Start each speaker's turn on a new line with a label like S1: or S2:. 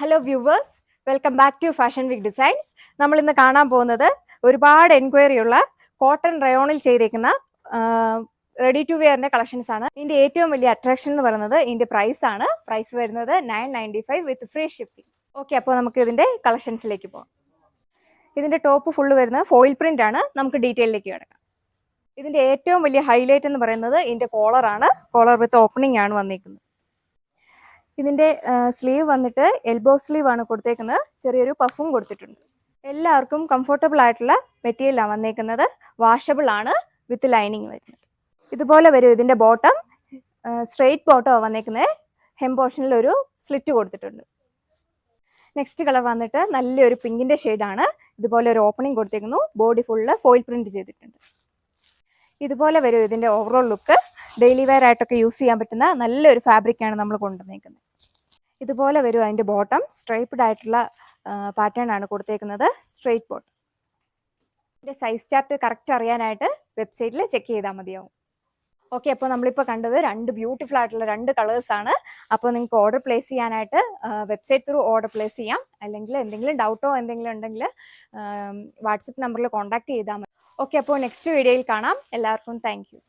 S1: Hello viewers, welcome back to fashion week designs. നമ്മൾ ഇന്ന് കാണാൻ പോകുന്നത് ഒരുപാട് എൻക്വയറി ഉള്ള കോട്ടൺ റയോണിൽ ചെയ്തേക്കുന്ന റെഡി ടു വെയറിന്റെ കളക്ഷൻസ് ആണ്. ഇതിന്റെ ഏറ്റവും വലിയ അട്രാക്ഷൻ എന്ന് പറയുന്നത് ഇതിന്റെ പ്രൈസ് ആണ്. പ്രൈസ് വരുന്നത് 995 വിത്ത് ഫ്രീ ഷിപ്പിംഗ്. ഓക്കെ, അപ്പോൾ നമുക്ക് ഇതിന്റെ കളക്ഷൻസിലേക്ക് പോകാം. ഇതിന്റെ ടോപ്പ് ഫുള്ള് വരുന്നത് ഫോയിൽ പ്രിന്റ് ആണ്. നമുക്ക് ഡീറ്റെയിലേക്ക് കിടക്കാം. ഇതിന്റെ ഏറ്റവും വലിയ ഹൈലൈറ്റ് എന്ന് പറയുന്നത് ഇതിന്റെ കോളർ ആണ്. കോളർ വിത്ത് ഓപ്പണിംഗ് ആണ് വന്നിരിക്കുന്നത്. ഇതിന്റെ സ്ലീവ് വന്നിട്ട് എൽബോ സ്ലീവ് ആണ് കൊടുത്തേക്കുന്നത്. ചെറിയൊരു പഫും കൊടുത്തിട്ടുണ്ട്. എല്ലാവർക്കും കംഫർട്ടബിൾ ആയിട്ടുള്ള മെറ്റീരിയലാണ് വന്നേക്കുന്നത്. വാഷബിൾ ആണ്, വിത്ത് ലൈനിങ് വരുന്നത്. ഇതുപോലെ വരും ഇതിന്റെ ബോട്ടം. സ്ട്രെയിറ്റ് ബോട്ടം വന്നേക്കുന്നത്. ഹെം പോർഷനിൽ ഒരു സ്ലിറ്റ് കൊടുത്തിട്ടുണ്ട്. നെക്സ്റ്റ് കളർ വന്നിട്ട് നല്ലൊരു പിങ്കിന്റെ ഷെയ്ഡാണ്. ഇതുപോലെ ഒരു ഓപ്പണിംഗ് കൊടുത്തേക്കുന്നു. ബോഡി ഫുള്ള് ഫോയിൽ പ്രിന്റ് ചെയ്തിട്ടുണ്ട്. ഇതുപോലെ വരും ഇതിന്റെ ഓവറോൾ ലുക്ക്. ഡെയിലി വെയർ ആയിട്ടൊക്കെ യൂസ് ചെയ്യാൻ പറ്റുന്ന നല്ലൊരു ഫാബ്രിക്കാണ് നമ്മൾ കൊണ്ടുവന്നേക്കുന്നത്. ഇതുപോലെ വരും അതിന്റെ ബോട്ടം. സ്ട്രൈപ്ഡ് ആയിട്ടുള്ള പാറ്റേൺ ആണ് കൊടുത്തേക്കുന്നത്. Straight bottom. ഇതിന്റെ സൈസ് ചാർട്ട് കറക്റ്റ് അറിയാനായിട്ട് വെബ്സൈറ്റിൽ ചെക്ക് ചെയ്താൽ മതിയാവും. ഓക്കെ, അപ്പോൾ നമ്മളിപ്പോൾ കണ്ടത് രണ്ട് ബ്യൂട്ടിഫുൾ ആയിട്ടുള്ള രണ്ട് കളേഴ്സ് ആണ്. അപ്പോൾ നിങ്ങൾക്ക് ഓർഡർ പ്ലേസ് ചെയ്യാനായിട്ട് വെബ്സൈറ്റ് ത്രൂ ഓർഡർ പ്ലേസ് ചെയ്യാം. അല്ലെങ്കിൽ എന്തെങ്കിലും ഡൗട്ടോ എന്തെങ്കിലും ഉണ്ടെങ്കിൽ വാട്സപ്പ് നമ്പറിൽ കോൺടാക്ട് ചെയ്താൽ മതി. ഓക്കെ, അപ്പോൾ നെക്സ്റ്റ് വീഡിയോയിൽ കാണാം. എല്ലാവർക്കും താങ്ക് യു.